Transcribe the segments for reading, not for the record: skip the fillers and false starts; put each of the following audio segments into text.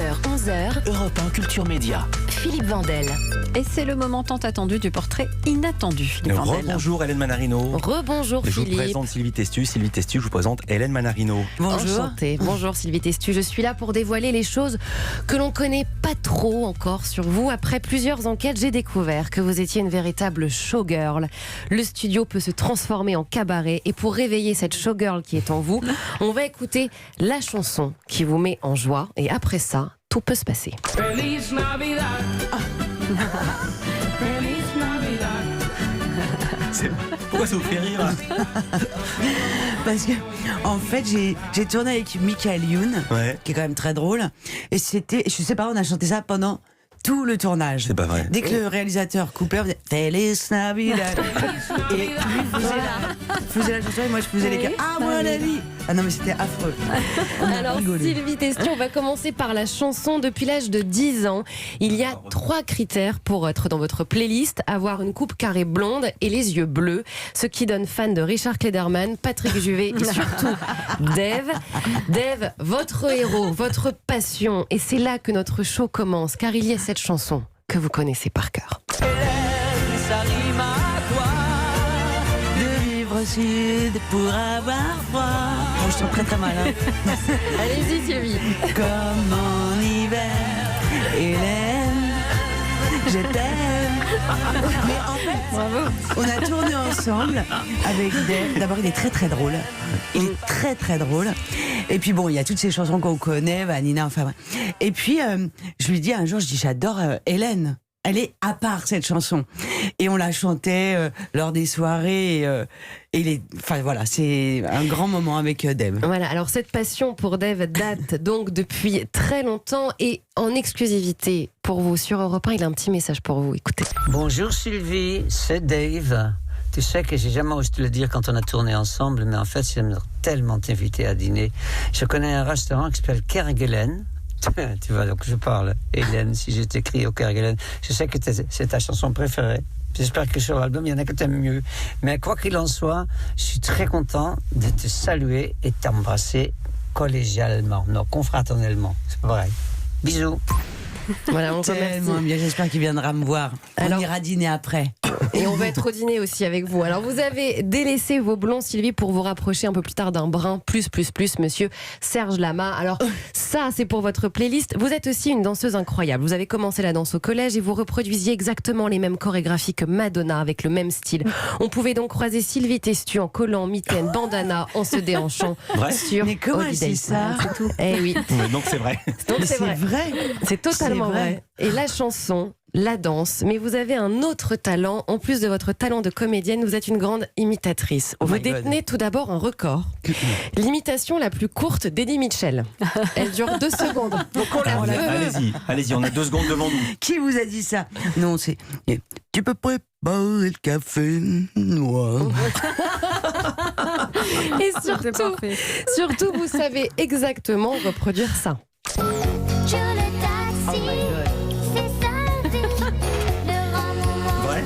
10h-11h, Europe 1 Culture Média. Philippe Vandel. Et c'est le moment tant attendu du portrait inattendu, Philippe Vandel. Bonjour Hélène Manarino. Rebonjour Je Philippe. vous présente Sylvie Testu. Sylvie Testu, je vous présente Hélène Manarino. Bonjour. Enchantée. Bonjour Sylvie Testu. Je suis là pour dévoiler les choses que l'on connaît pas trop encore sur vous. Après plusieurs enquêtes, j'ai découvert que vous étiez une véritable showgirl. Le studio peut se transformer en cabaret. Et pour réveiller cette showgirl qui est en vous, on va écouter la chanson qui vous met en joie. Et après ça, tout peut se passer. Feliz Navidad. Feliz Navidad. Pourquoi ça vous fait rire? Parce que, en fait, j'ai tourné avec Michael Youn, Ouais. qui est quand même très drôle. Et c'était, je sais pas, on a chanté ça pendant tout le tournage. C'est pas vrai. Dès que le réalisateur coupait, on faisait Feliz Navidad. Et lui faisait la chanson et moi je faisais les gars. Ah, moi la vie. Ah non, mais c'était affreux. On a Alors rigolé. Sylvie Testu, on va commencer par la chanson. Depuis l'âge de 10 ans, il y a 3 critères pour être dans votre playlist: avoir une coupe carrée blonde et les yeux bleus, ce qui donne fan de Richard Klederman, Patrick Juvet et surtout Dave. Dave, votre héros, votre passion, et c'est là que notre show commence, car il y a cette chanson que vous connaissez par cœur. De vivre au sud pour avoir froid. Bon, je chante très très mal. Hein. Allez-y Sylvie. Comme en hiver, Hélène, je t'aime. Mais en fait, on a tourné ensemble avec Dave. D'abord, il est très très drôle. Il est très très drôle. Et puis bon, il y a toutes ces chansons qu'on connaît, Vanina, enfin bref. Et puis, je lui dis un jour, je dis, j'adore Hélène. Elle est à part, cette chanson. Et on la chantait lors des soirées. Enfin voilà, c'est un grand moment avec Dave. Voilà, alors cette passion pour Dave date donc depuis très longtemps, et en exclusivité pour vous sur Europe 1, il a un petit message pour vous, écoutez. Bonjour Sylvie, c'est Dave. Tu sais que j'ai jamais osé te le dire quand on a tourné ensemble, mais en fait j'aimerais tellement t'inviter à dîner. Je connais un restaurant qui s'appelle Kerguelen. Tu vois, donc je parle, Hélène, si j'ai écrit au Kerguelen. Je sais que c'est ta chanson préférée. J'espère que sur l'album, il y en a que t'aimes mieux. Mais quoi qu'il en soit, je suis très content de te saluer et t'embrasser collégialement, non, confraternellement. C'est pareil. Bisous. Voilà, on Tellement remercie. bien, j'espère qu'il viendra me voir. Alors- On ira dîner après. Et on va être au dîner aussi avec vous. Alors vous avez délaissé vos blonds, Sylvie, pour vous rapprocher un peu plus tard d'un brun plus, monsieur Serge Lama. Alors ça, c'est pour votre playlist. Vous êtes aussi une danseuse incroyable. Vous avez commencé la danse au collège et vous reproduisiez exactement les mêmes chorégraphies que Madonna, avec le même style. On pouvait donc croiser Sylvie Testu en collant, mitaine, bandana, en se déhanchant Vrai sur Mais comment elle Holiday. sait ça? C'est tout. Eh oui. Donc c'est vrai. Donc Mais c'est vrai. vrai. C'est totalement C'est vrai. vrai. Et la chanson, la danse, mais vous avez un autre talent. En plus de votre talent de comédienne, vous êtes une grande imitatrice. Oh vous my God. détenez tout d'abord un record. L'imitation la plus courte d'Eddie Mitchell. Elle dure 2 secondes. Donc on la veut. Allez-y, on a 2 secondes devant nous. Qui vous a dit ça? Non, c'est. Tu peux préparer le café noir. Et surtout, vous savez exactement reproduire ça. Je le taxi, c'est sa vie, le grand moment Vrai?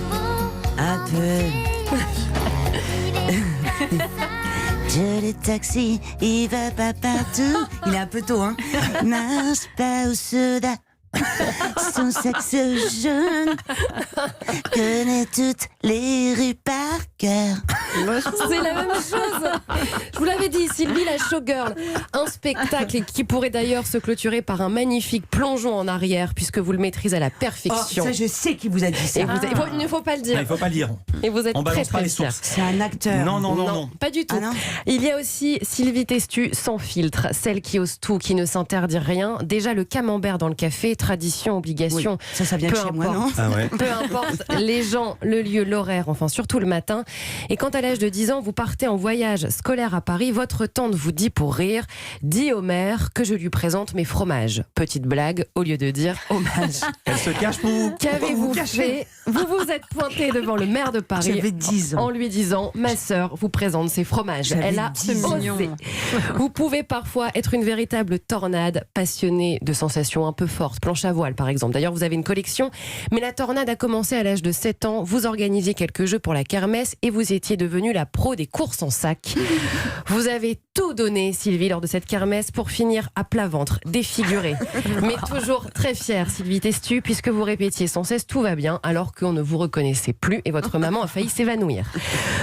Un peu. Je le taxi, il va pas partout. Il est un peu tôt, hein. Marche pas au soda. Son sexe jeune connaît toutes les rues par cœur. C'est la même chose. Je vous l'avais dit, Sylvie la showgirl. Un spectacle qui pourrait d'ailleurs se clôturer par un magnifique plongeon en arrière, puisque vous le maîtrisez à la Oh, perfection. ça, je sais qui vous a dit ça. Et il ne faut pas le Non, dire. il faut pas le dire. Et vous êtes On très balance pas très les fiers. sources. C'est un acteur. Non. Pas du tout. Ah non. Il y a aussi Sylvie Testu sans filtre, celle qui ose tout, qui ne s'interdit rien. Déjà le camembert dans le café, tradition, obligation. Oui, ça vient de peu chez moi, importe. non? Ah ouais. Peu importe les gens, le lieu, l'horaire, enfin surtout le matin. Et quand à l'âge de 10 ans, vous partez en voyage scolaire à Paris, votre tante vous dit pour rire: dis au maire que je lui présente mes fromages. Petite blague au lieu de dire hommage. Elle se cache pour vous. Qu'avez-vous fait? Vous vous êtes pointé devant le maire de Paris J'avais 10 ans. en lui disant: ma sœur vous présente ses fromages. J'avais Elle a 10 ans. osé. Vous pouvez parfois être une véritable tornade, passionnée de sensations un peu fortes, planche à voile par exemple. D'ailleurs, vous avez une collection. Mais la tornade a commencé à l'âge de 7 ans. Vous organisiez quelques jeux pour la kermesse et vous étiez devenue la pro des courses en sac. Vous avez tout donné, Sylvie, lors de cette kermesse pour finir à plat ventre, défigurée. Mais toujours très fière, Sylvie Testu, puisque vous répétiez sans cesse tout va bien alors qu'on ne vous reconnaissait plus et votre maman a failli s'évanouir.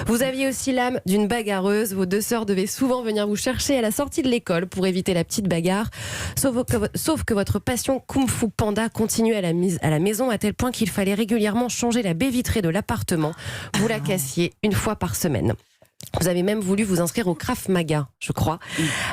Vous aviez aussi l'âme d'une bagarreuse. Vos 2 sœurs devaient souvent venir vous chercher à la sortie de l'école pour éviter la petite bagarre. Sauf que votre passion Kung Fu Panda continuait à la maison à tel point qu'il fallait régulièrement changer la baie vitrée de l'appartement. Vous la cassiez une fois par semaine. Vous avez même voulu vous inscrire au Krav Maga, je crois.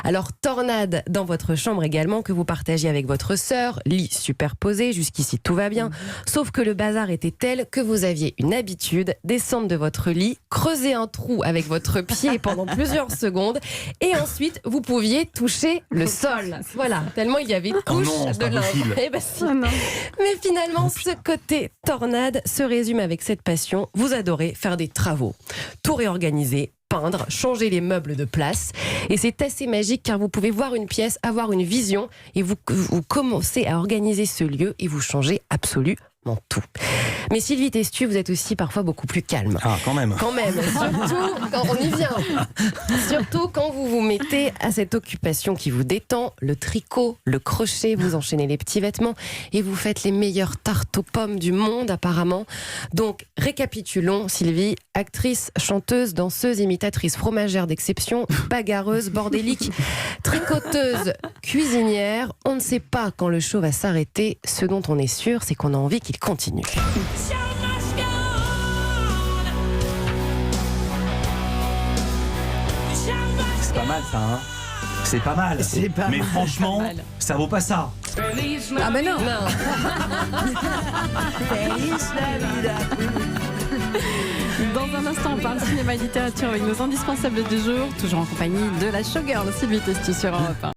Alors, tornade dans votre chambre également, que vous partagiez avec votre sœur, lit superposé, jusqu'ici tout va bien. Sauf que le bazar était tel que vous aviez une habitude, descendre de votre lit, creuser un trou avec votre pied pendant plusieurs secondes, et ensuite vous pouviez toucher le sol. Voilà, tellement il y avait couche non, c'est de pas possible. linge. Eh ben si. Mais finalement, ce côté tornade se résume avec cette passion. Vous adorez faire des travaux, tout réorganiser, peindre, changer les meubles de place. Et c'est assez magique car vous pouvez voir une pièce, avoir une vision et vous commencez à organiser ce lieu et vous changez absolument tout. Mais Sylvie Testu, vous êtes aussi parfois beaucoup plus calme. Ah, quand même. Quand même, surtout quand on y vient. Surtout quand vous vous mettez à cette occupation qui vous détend, le tricot, le crochet, vous enchaînez les petits vêtements et vous faites les meilleures tartes aux pommes du monde apparemment. Donc, récapitulons, Sylvie, actrice, chanteuse, danseuse, imitatrice, fromagère d'exception, bagarreuse, bordélique, tricoteuse, cuisinière. On ne sait pas quand le show va s'arrêter. Ce dont on est sûr, c'est qu'on a envie qu'il continue. C'est pas mal ça, hein. C'est pas mal. C'est pas Mais mal. franchement, ça vaut pas ça. Ah ben non. Dans un instant, on parle cinéma et littérature avec nos indispensables du jour, toujours en compagnie de la showgirl Sylvie Testu sur Europe 1.